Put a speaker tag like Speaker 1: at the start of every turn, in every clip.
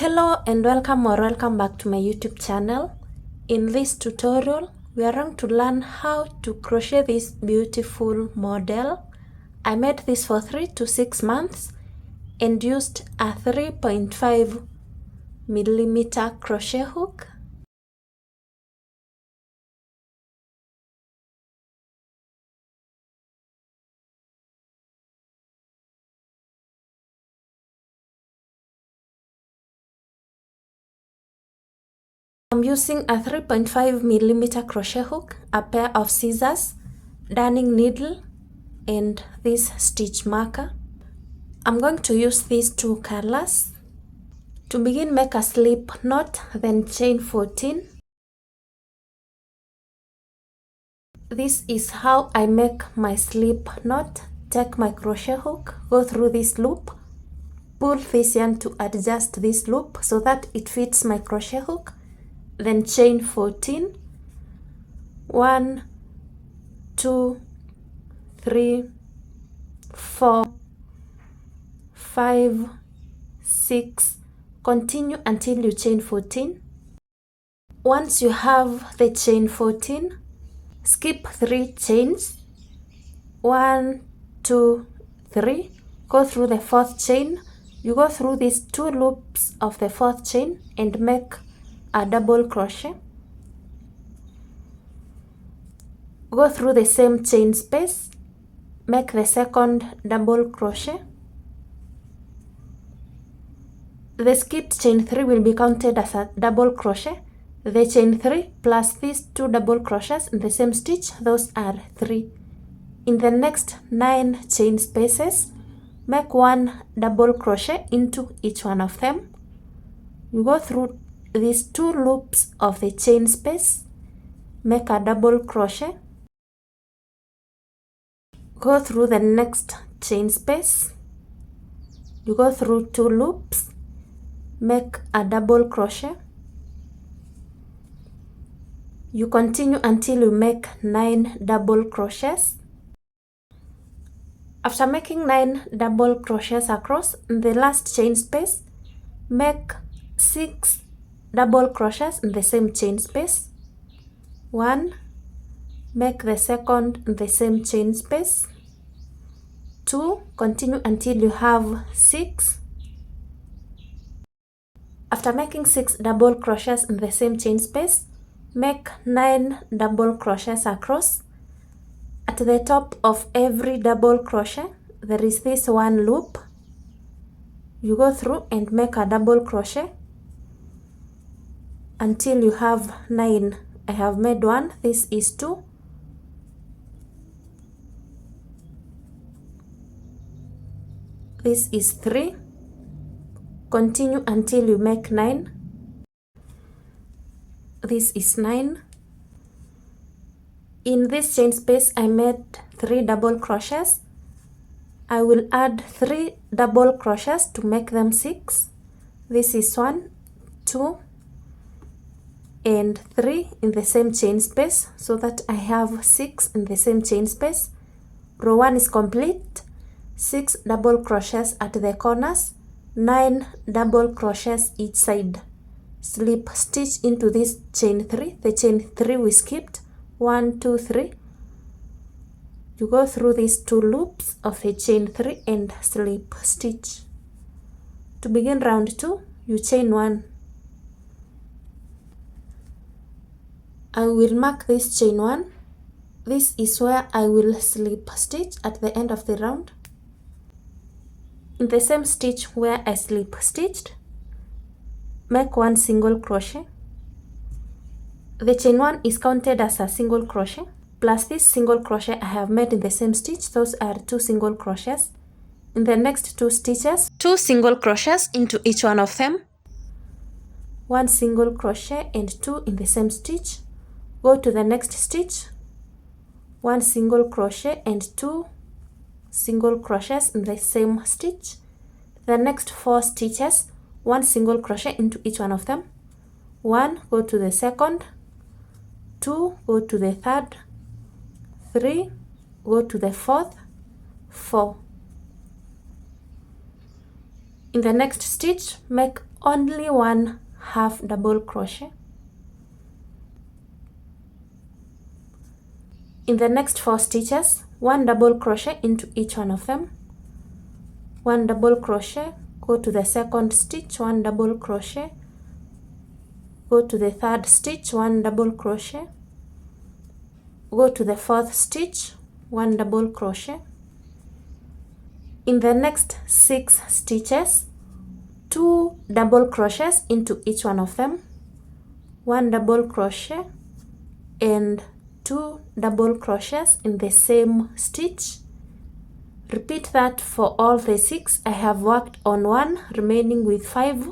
Speaker 1: Hello and welcome back to my YouTube channel. In this tutorial we are going to learn how to crochet this beautiful model. I made this for 3 to 6 months and used a 3.5mm crochet hook. I'm using a 3.5mm crochet hook, a pair of scissors, darning needle, and this stitch marker. I'm going to use these two colors. To begin, make a slip knot, then chain 14. This is how I make my slip knot. Take my crochet hook, go through this loop, pull this yarn to adjust this loop so that it fits my crochet hook, then chain 14. 1, 2, 3, 4, 5, 6. Continue until you chain 14. Once you have the chain 14, skip 3 chains. 1, 2, 3. Go through the 4th chain. You go through these 2 loops of the 4th chain and make a double crochet. Go through the same chain space, make the 2nd double crochet. The skipped chain 3 will be counted as a double crochet. The chain 3 plus these 2 double crochets in the same stitch, those are 3. In the next 9 chain spaces, make 1 double crochet into each one of them. You go through these 2 loops of the chain space, make a double crochet. Go through the next chain space. You go through 2 loops, make a double crochet. You continue until you make 9 double crochets. After making 9 double crochets across, in the last chain space, make 6 double crochets in the same chain space. 1, make the 2nd in the same chain space. 2, continue until you have 6. After making 6 double crochets in the same chain space, make 9 double crochets across. At the top of every double crochet, there is this 1 loop. You go through and make a double crochet until you have 9. I have made 1, this is 2. This is 3. Continue until you make 9. This is 9. In this chain space, I made 3 double crochets. I will add 3 double crochets to make them 6. This is 1, 2, and 3 in the same chain space, so that I have 6 in the same chain space. Row 1 is complete. 6 double crochets at the corners, 9 double crochets each side. Slip stitch into this chain 3, the chain 3 we skipped. 1, 2, 3. You go through these 2 loops of the chain 3 and slip stitch. To begin round 2, you chain 1. I will mark this chain 1. This is where I will slip stitch at the end of the round. In the same stitch where I slip stitched, make 1 single crochet. The chain 1 is counted as a single crochet, plus this single crochet I have made in the same stitch, those are 2 single crochets. In the next 2 stitches, 2 single crochets into each one of them. 1 single crochet and 2 in the same stitch. Go to the next stitch, 1 single crochet and 2 single crochets in the same stitch. The next 4 stitches, 1 single crochet into each one of them. 1, go to the 2nd, 2, go to the 3rd, 3, go to the 4th, 4. In the next stitch, make only one half double crochet. In the next 4 stitches, 1 double crochet into each one of them. 1 double crochet, go to the second stitch, 1 double crochet, go to the third stitch, 1 double crochet, go to the fourth stitch, 1 double crochet. In the next 6 stitches, 2 double crochets into each one of them, 1 double crochet and 2 double crochets in the same stitch. Repeat that for all the 6. I have worked on 1, remaining with 5.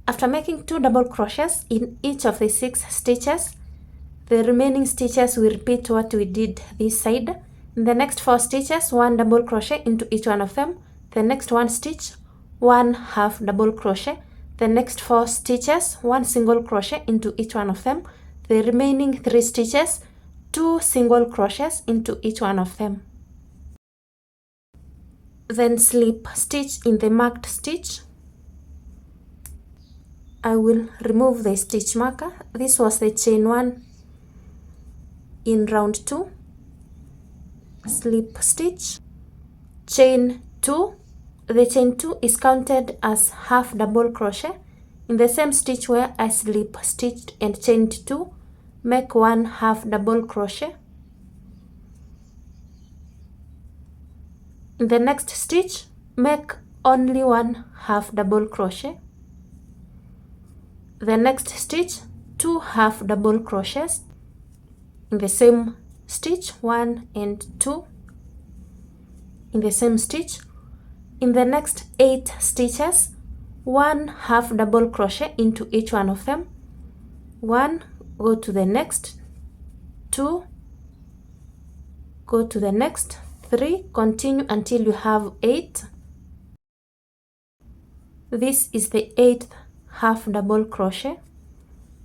Speaker 1: After making 2 double crochets in each of the 6 stitches, the remaining stitches we repeat what we did this side. In the next 4 stitches, 1 double crochet into each one of them. The next 1 stitch, 1 half double crochet. The next 4 stitches, 1 single crochet into each one of them. The remaining 3 stitches, 2 single crochets into each one of them. Then slip stitch in the marked stitch. I will remove the stitch marker. This was the chain 1 in round 2. Slip stitch, chain 2. The chain 2 is counted as half double crochet. In the same stitch where I slip stitched and chained 2, make 1 half double crochet. In the next stitch, make only 1 half double crochet. The next stitch, 2 half double crochets. In the same stitch, 1 and 2. In the same stitch. In the next 8 stitches, 1 half double crochet into each one of them. 1, go to the next, 2, go to the next, 3, continue until you have 8. This is the 8th half double crochet.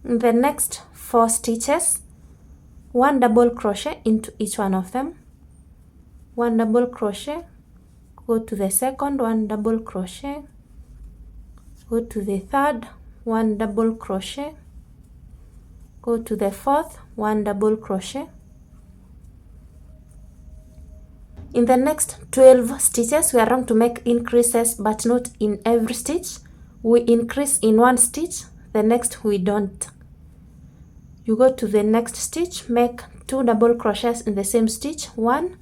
Speaker 1: In the next 4 stitches, 1 double crochet into each one of them. 1 double crochet, go to the second, 1 double crochet, go to the third, 1 double crochet, go to the fourth, 1 double crochet. In the next 12 stitches, we are going to make increases, but not in every stitch. We increase in 1 stitch, the next we don't. You go to the next stitch, make 2 double crochets in the same stitch, 1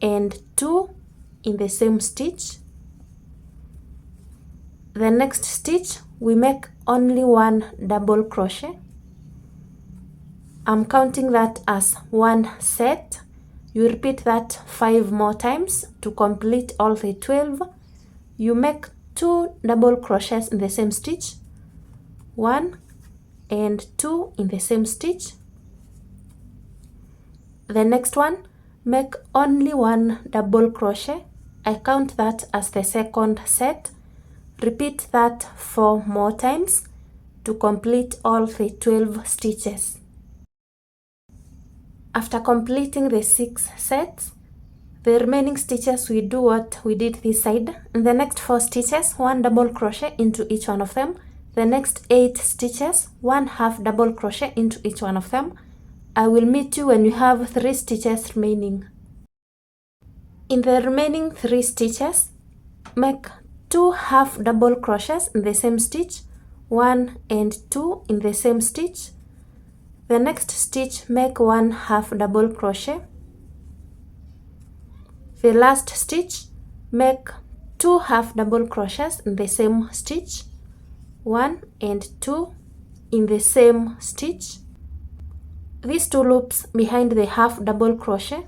Speaker 1: and 2 in the same stitch. The next stitch, we make only 1 double crochet. I'm counting that as 1 set. You repeat that 5 more times to complete all the 12. You make 2 double crochets in the same stitch, 1 and 2 in the same stitch. The next one, make only 1 double crochet. I count that as the second set. Repeat that 4 more times to complete all the 12 stitches. After completing the 6 sets, the remaining stitches we do what we did this side. In the next 4 stitches, 1 double crochet into each one of them. The next 8 stitches, 1 half double crochet into each one of them. I will meet you when you have 3 stitches remaining. In the remaining 3 stitches, make 2 half double crochets in the same stitch, 1 and 2 in the same stitch. The next stitch, make 1 half double crochet. The last stitch, make 2 half double crochets in the same stitch, 1 and 2 in the same stitch. These 2 loops behind the half double crochet,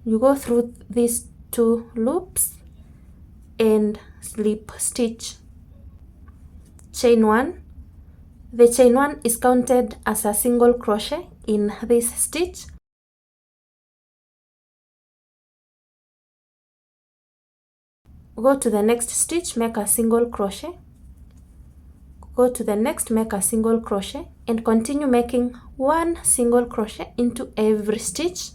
Speaker 1: you go through these 2 loops and slip stitch. Chain 1. The chain 1 is counted as a single crochet in this stitch. Go to the next stitch, make a single crochet. Go to the next, make a single crochet, and continue making 1 single crochet into every stitch.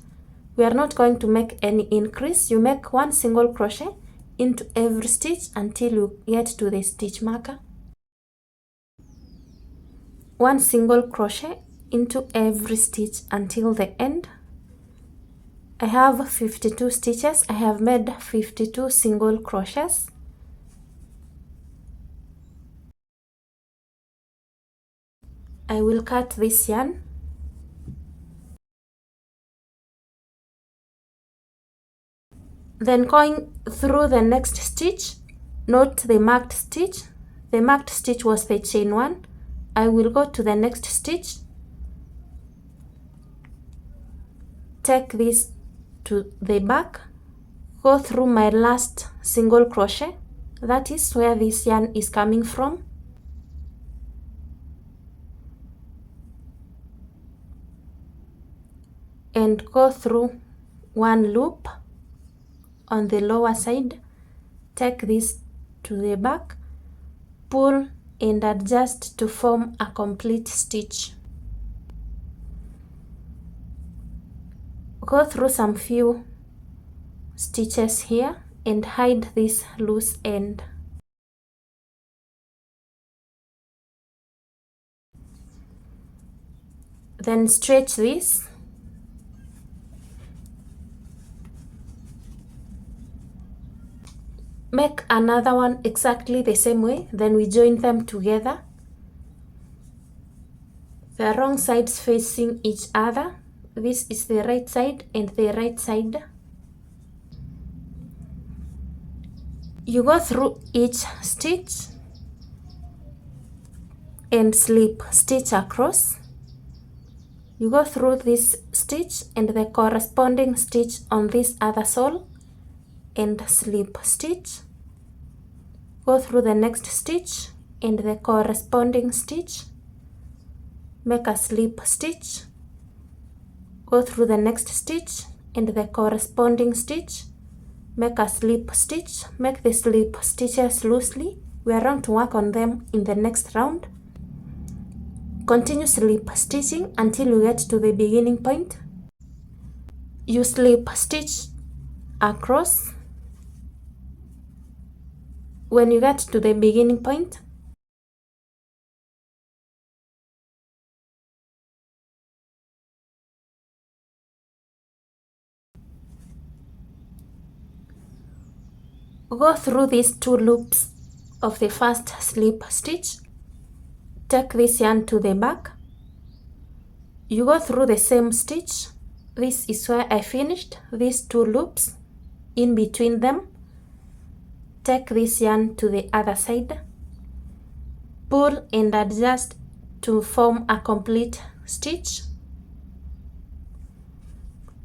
Speaker 1: We are not going to make any increase. You make 1 single crochet into every stitch until you get to the stitch marker. 1 single crochet into every stitch until the end. I have 52 stitches. I have made 52 single crochets. I will cut this yarn. Then going through the next stitch, note the marked stitch. The marked stitch was the chain 1. I will go to the next stitch, take this to the back, go through my last single crochet, that is where this yarn is coming from, and go through 1 loop on the lower side, take this to the back, pull and adjust to form a complete stitch. Go through some few stitches here and hide this loose end. Then stretch this. Make another one exactly the same way, then we join them together. The wrong sides facing each other. This is the right side and the right side. You go through each stitch and slip stitch across. You go through this stitch and the corresponding stitch on this other sole and slip stitch. Go through the next stitch and the corresponding stitch. Make a slip stitch. Go through the next stitch and the corresponding stitch. Make a slip stitch. Make the slip stitches loosely. We are going to work on them in the next round. Continue slip stitching until you get to the beginning point. You slip stitch across. When you get to the beginning point, go through these 2 loops of the first slip stitch. Take this yarn to the back. You go through the same stitch. This is where I finished these 2 loops. In between them, take this yarn to the other side, pull and adjust to form a complete stitch.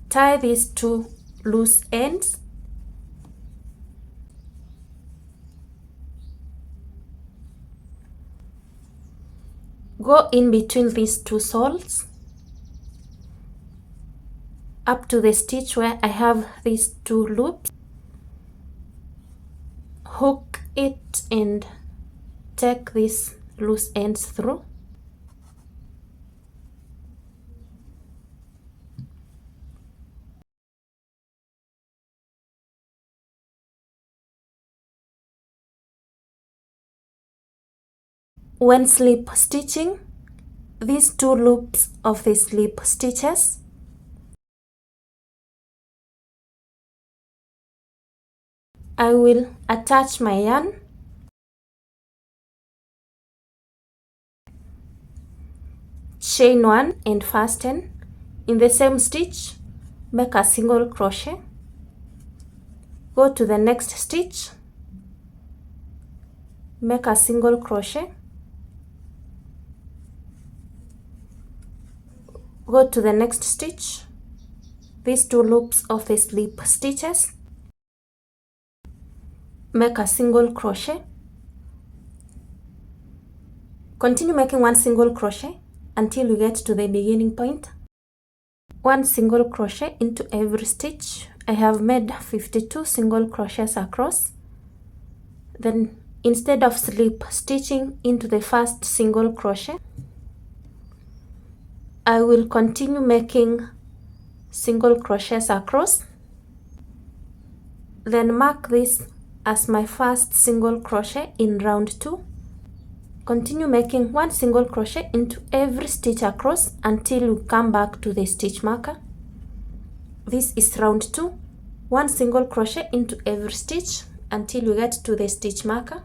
Speaker 1: Tie these 2 loose ends. Go in between these 2 soles up to the stitch where I have these 2 loops. Hook it and take these loose ends through. When slip stitching, these 2 loops of the slip stitches, I will attach my yarn, chain 1 and fasten. In the same stitch, make a single crochet, go to the next stitch, make a single crochet, go to the next stitch, these 2 loops of the slip stitches, make a single crochet, continue making 1 single crochet until you get to the beginning point. 1 single crochet into every stitch. I have made 52 single crochets across. Then instead of slip stitching into the first single crochet, I will continue making single crochets across. Then mark this as my first single crochet in round 2. Continue making 1 single crochet into every stitch across until you come back to the stitch marker. This is round 2. 1 single crochet into every stitch until you get to the stitch marker.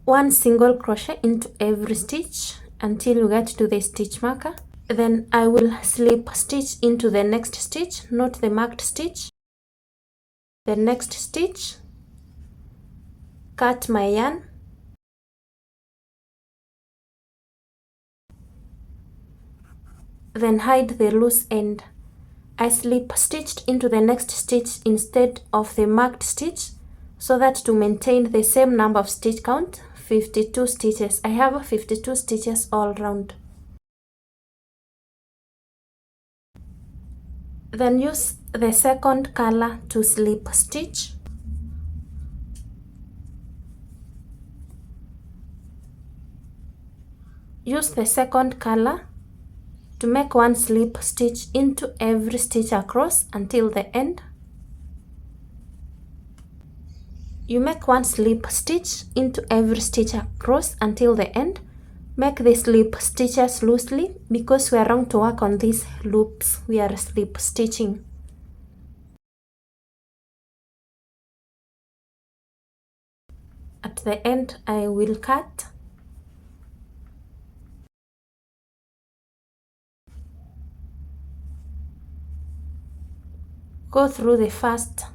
Speaker 1: 1 single crochet into every stitch until you get to the stitch marker. Then I will slip stitch into the next stitch, not the marked stitch. The next stitch, cut my yarn, then hide the loose end. I slip stitched into the next stitch instead of the marked stitch so that to maintain the same number of stitch count, 52 stitches. I have 52 stitches all round. Then use the second color to slip stitch. Use the second color to make 1 slip stitch into every stitch across until the end. You make 1 slip stitch into every stitch across until the end. Make the slip stitches loosely because we are going to work on these loops. We are slip stitching. At the end, I will cut. Go through the first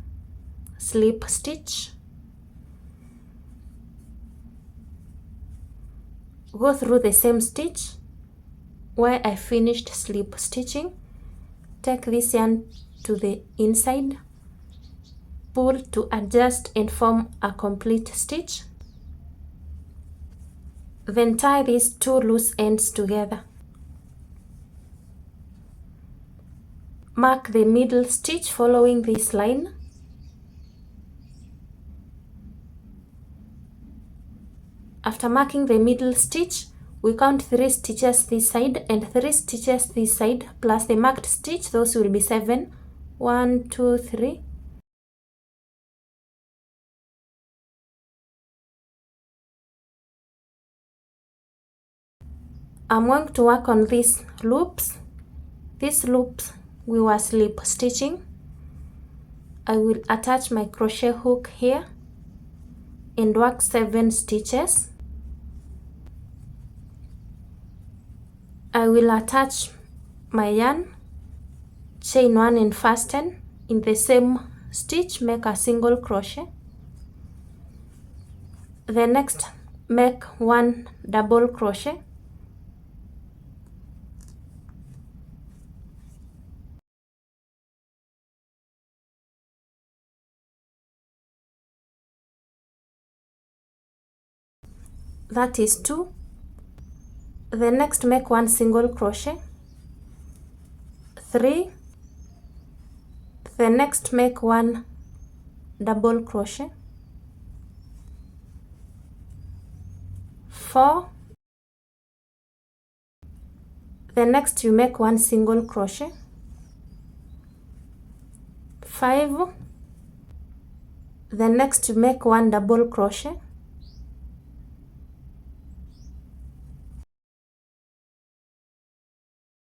Speaker 1: slip stitch. Go through the same stitch where I finished slip stitching. Take this yarn to the inside. Pull to adjust and form a complete stitch. Then tie these 2 loose ends together. Mark the middle stitch following this line. After marking the middle stitch, we count 3 stitches this side and 3 stitches this side plus the marked stitch. Those will be 7. 1, 2, 3. I'm going to work on these loops. These loops we were slip stitching. I will attach my crochet hook here and work 7 stitches. I will attach my yarn, chain 1 and fasten. In the same stitch, make a single crochet. The next, make 1 double crochet. That is 2. The next, make 1 single crochet. 3. The next, make 1 double crochet. 4. The next, you make 1 single crochet. 5. The next, you make 1 double crochet.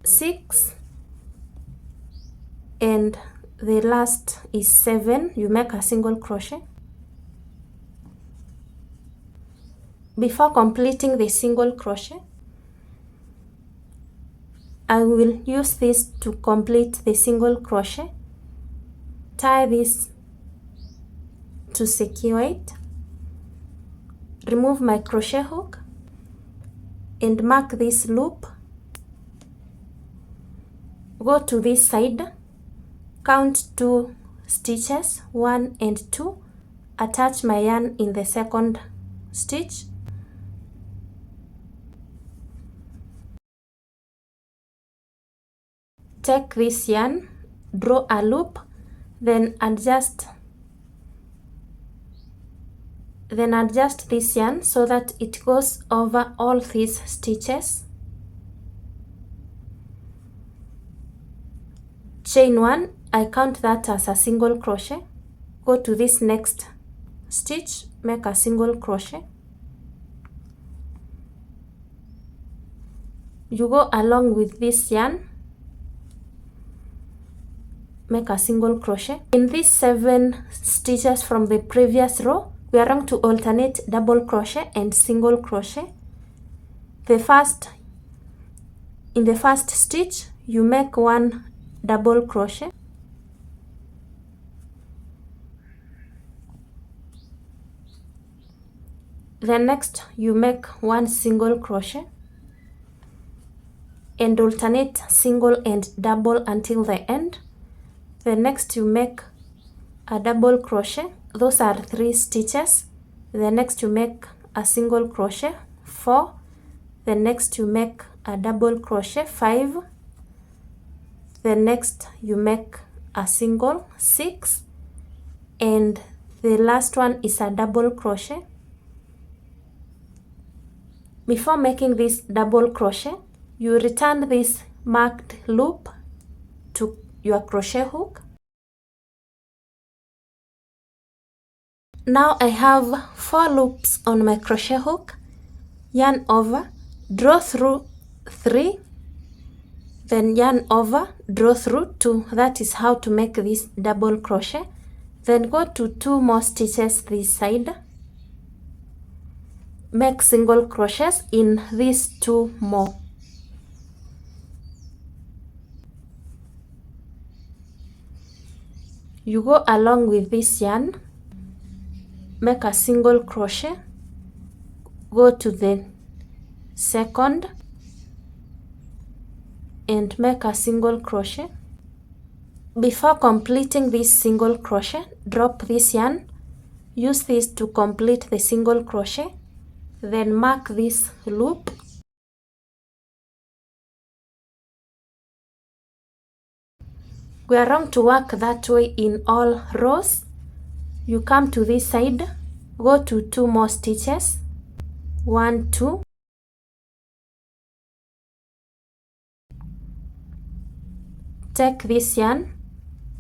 Speaker 1: 6, and the last is 7. You make a single crochet. Before completing the single crochet, I will use this to complete the single crochet. Tie this to secure it. Remove my crochet hook and mark this loop. Go to this side, count 2 stitches, 1 and 2, attach my yarn in the second stitch. Take this yarn, draw a loop, then adjust this yarn so that it goes over all these stitches. Chain 1, I count that as a single crochet. Go to this next stitch, make a single crochet. You go along with this yarn, make a single crochet. In these 7 stitches from the previous row, we are going to alternate double crochet and single crochet. In the first stitch, you make 1 double crochet. Then next you make 1 single crochet and alternate single and double until the end. Then next you make a double crochet. Those are 3 stitches. Then next you make a single crochet, 4. Then next you make a double crochet, 5. Then next you make a single, 6. And the last one is a double crochet. Before making this double crochet, you return this marked loop to your crochet hook. Now I have 4 loops on my crochet hook. Yarn over, draw through 3, then yarn over, draw through 2. That is how to make this double crochet. Then go to 2 more stitches this side. Make single crochets in these 2 more. You go along with this yarn, make a single crochet, go to the second and make a single crochet. Before completing this single crochet, drop this yarn, use this to complete the single crochet, then mark this loop. We are going to work that way in all rows. You come to this side, go to 2 more stitches, 1, 2. Take this yarn,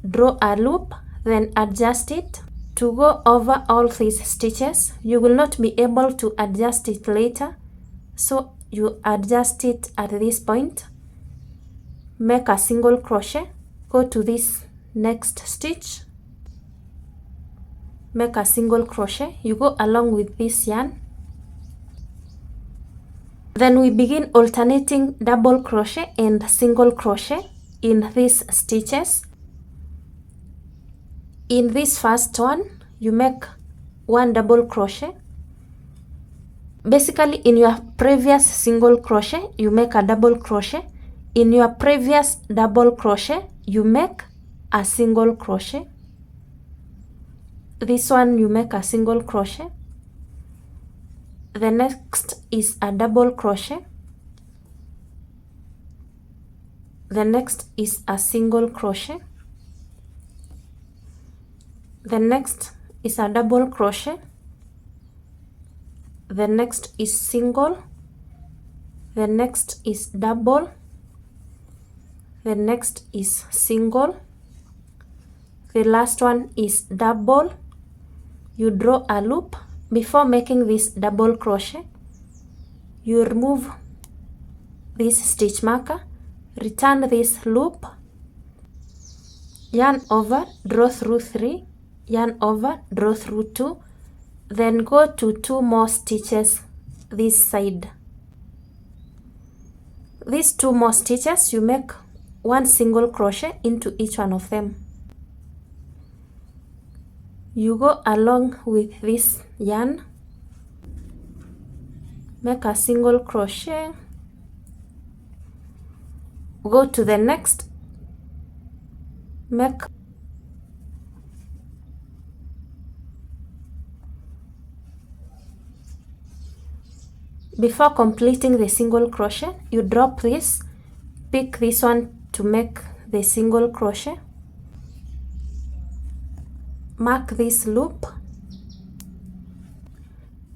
Speaker 1: draw a loop, then adjust it. To go over all these stitches, you will not be able to adjust it later, so you adjust it at this point. Make a single crochet, go to this next stitch, make a single crochet, you go along with this yarn. Then we begin alternating double crochet and single crochet in these stitches. In this first one, you make 1 double crochet. Basically, in your previous single crochet, you make a double crochet. In your previous double crochet, you make a single crochet. This one, you make a single crochet. The next is a double crochet. The next is a single crochet. The next is a double crochet. The next is single. The next is double. The next is single. The last one is double. You draw a loop. Before making this double crochet, you remove this stitch marker, return this loop, yarn over, draw through 3, yarn over, draw through 2, then go to 2 more stitches this side. These 2 more stitches, you make 1 single crochet into each one of them. You go along with this yarn, make a single crochet, go to the next, make before completing the single crochet, you drop this, pick this one to make the single crochet, mark this loop,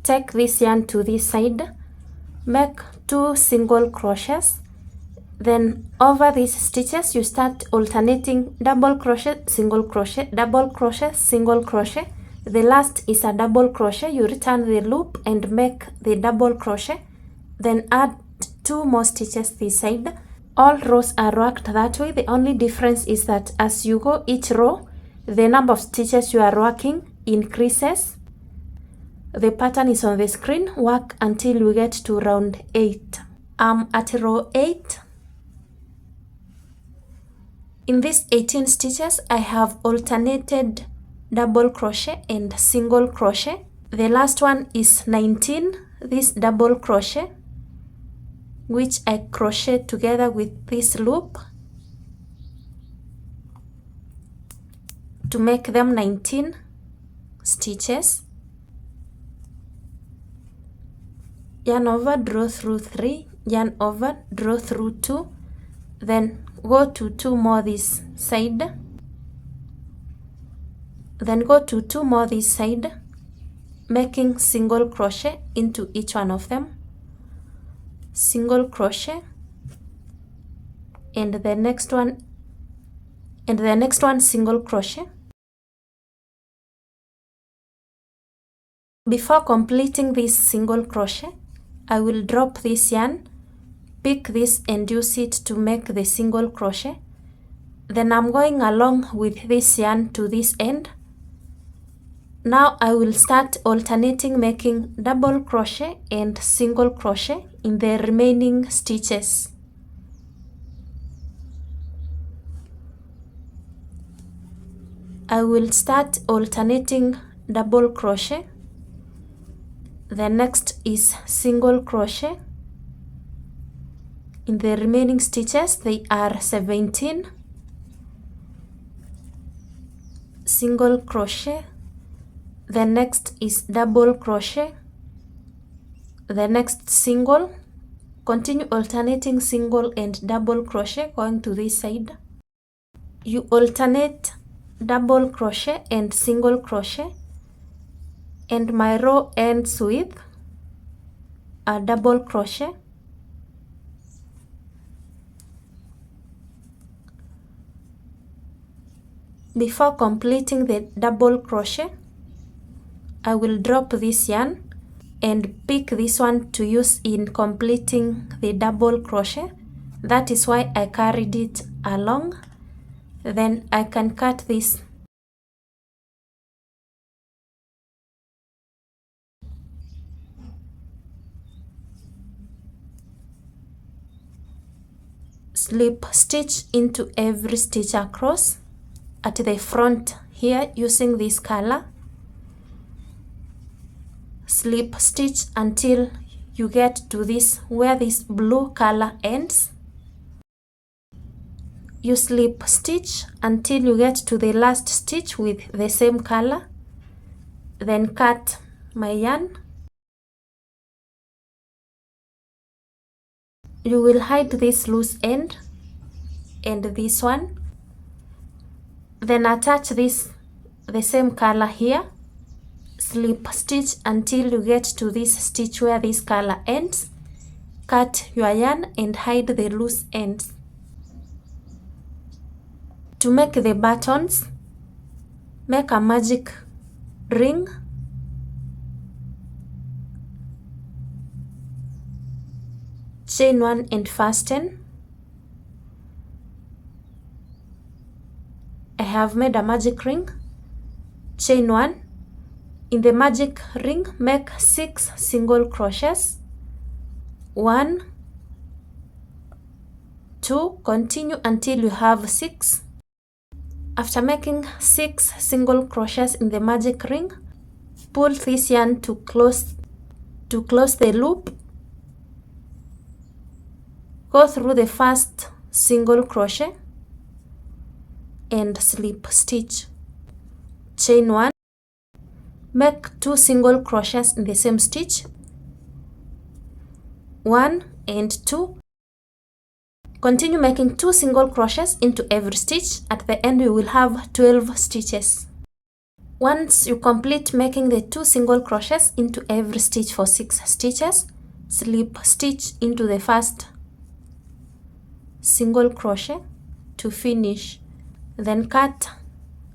Speaker 1: take this yarn to this side, make 2 single crochets, then over these stitches you start alternating double crochet, single crochet, double crochet, single crochet. The last is a double crochet. You return the loop and make the double crochet, then add 2 more stitches this side. All rows are worked that way. The only difference is that as you go each row, the number of stitches you are working increases. The pattern is on the screen. Work until you get to round 8. I'm at row 8. In these 18 stitches, I have alternated double crochet and single crochet. The last one is 19, this double crochet, which I crochet together with this loop to make them 19 stitches. Yarn over, draw through 3, yarn over, draw through 2, then go to 2 more this side, then go to 2 more this side, making single crochet into each one of them. Single crochet, and the next one, and the next one single crochet. Before completing this single crochet, I will drop this yarn, pick this and use it to make the single crochet. Then I'm going along with this yarn to this end. Now I will start alternating making double crochet and single crochet in the remaining stitches. I will start alternating double crochet. The next is single crochet. In the remaining stitches, they are 17. Single crochet. The next is double crochet. The next single. Continue alternating single and double crochet going to this side. You alternate double crochet and single crochet, and my row ends with a double crochet. Before completing the double crochet, I will drop this yarn and pick this one to use in completing the double crochet. That is why I carried it along. Then I can cut this. Slip stitch into every stitch across at the front here using this color. Slip stitch until you get to this where this blue color ends. You slip stitch until you get to the last stitch with the same color. Then cut my yarn. You will hide this loose end and this one. Then attach this the same color here. Slip stitch until you get to this stitch where this color ends. Cut your yarn and hide the loose ends. To make the buttons, make a magic ring. Chain 1 and fasten. I have made a magic ring. Chain 1. In the magic ring, make 6 single crochets. 1, 2, continue until you have 6. After making 6 single crochets in the magic ring, pull this yarn to close the loop. Go through the first single crochet and slip stitch. Chain 1. Make 2 single crochets in the same stitch. 1 and 2. Continue making 2 single crochets into every stitch. At the end you will have 12 stitches. Once you complete making the 2 single crochets into every stitch for 6 stitches, slip stitch into the first single crochet to finish. Then cut,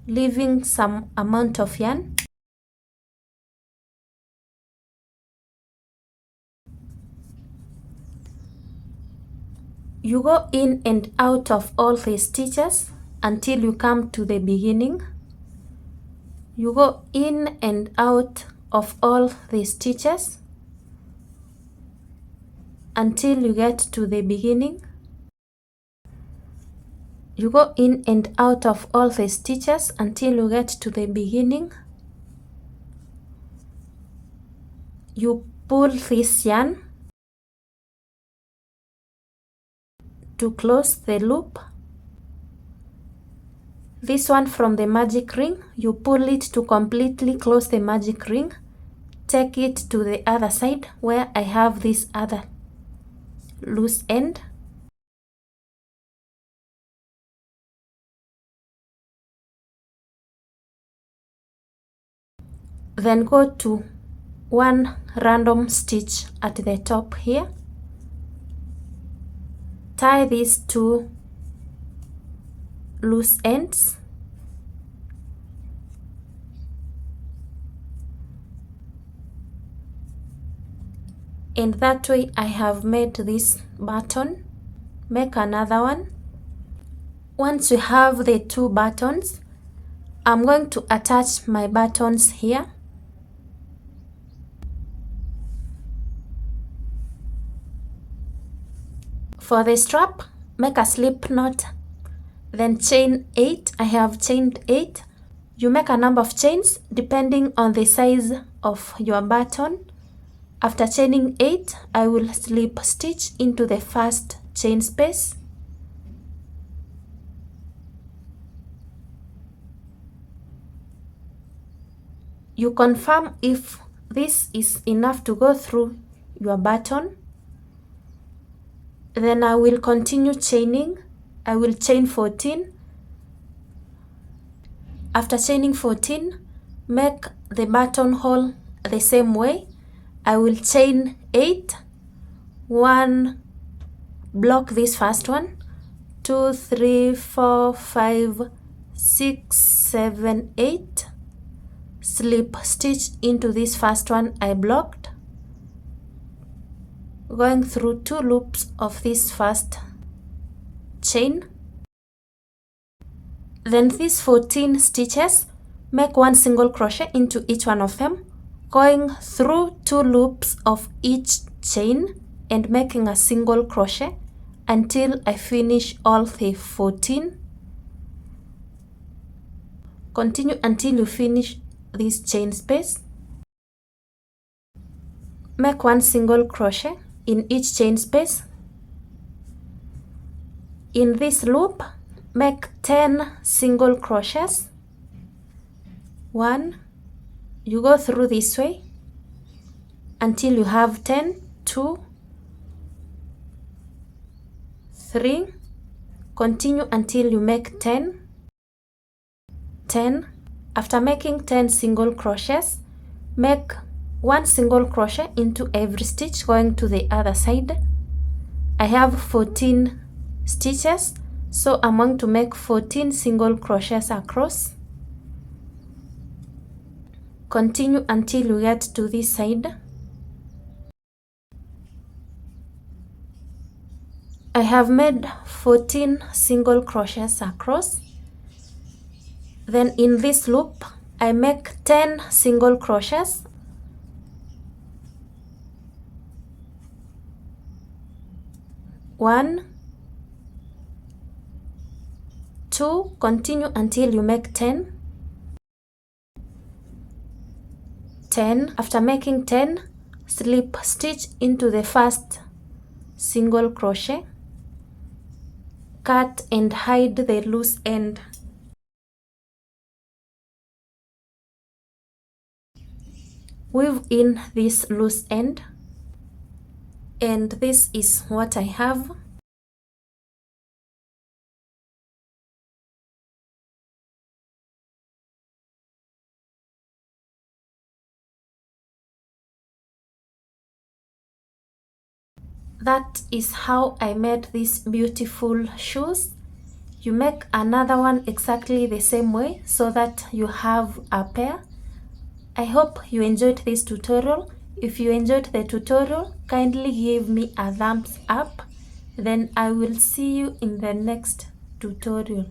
Speaker 1: leaving some amount of yarn. You go in and out of all the stitches until you come to the beginning. You go in and out of all the stitches until you get to the beginning. You go in and out of all the stitches until you get to the beginning. You pull this yarn to close the loop. This one from the magic ring, you pull it to completely close the magic ring. Take it to the other side where I have this other loose end. Then go to one random stitch at the top here. Tie these two loose ends. And that way I have made this button. Make another one. Once you have the two buttons, I'm going to attach my buttons here. For the strap, make a slip knot, then chain 8. I have chained 8. You make a number of chains depending on the size of your button. After chaining 8, I will slip stitch into the first chain space. You confirm if this is enough to go through your button. Then I will continue chaining. I will chain 14. After chaining 14, make the buttonhole the same way. I will chain 8. 1, block this first one. 2, 3, 4, 5, 6, 7, 8. Slip stitch into this first one I blocked, going through 2 loops of this first chain. Then these 14 stitches, make 1 single crochet into each one of them, going through 2 loops of each chain and making a single crochet until I finish all the 14. Continue until you finish this chain space. Make 1 single crochet in each chain space. In this loop, make 10 single crochets. 1, you go through this way until you have 10. 2, 3, continue until you make 10. 10. After making 10 single crochets, make 1 single crochet into every stitch going to the other side. I have 14 stitches, so I'm going to make 14 single crochets across. Continue until you get to this side. I have made 14 single crochets across. Then in this loop, I make 10 single crochets. 1, 2, continue until you make 10. 10. After making 10, slip stitch into the first single crochet. Cut and hide the loose end. Weave in this loose end, and this is what I have. That is how I made these beautiful shoes. You make another one exactly the same way so that you have a pair. I hope you enjoyed this tutorial. If you enjoyed the tutorial, kindly give me a thumbs up. Then I will see you in the next tutorial.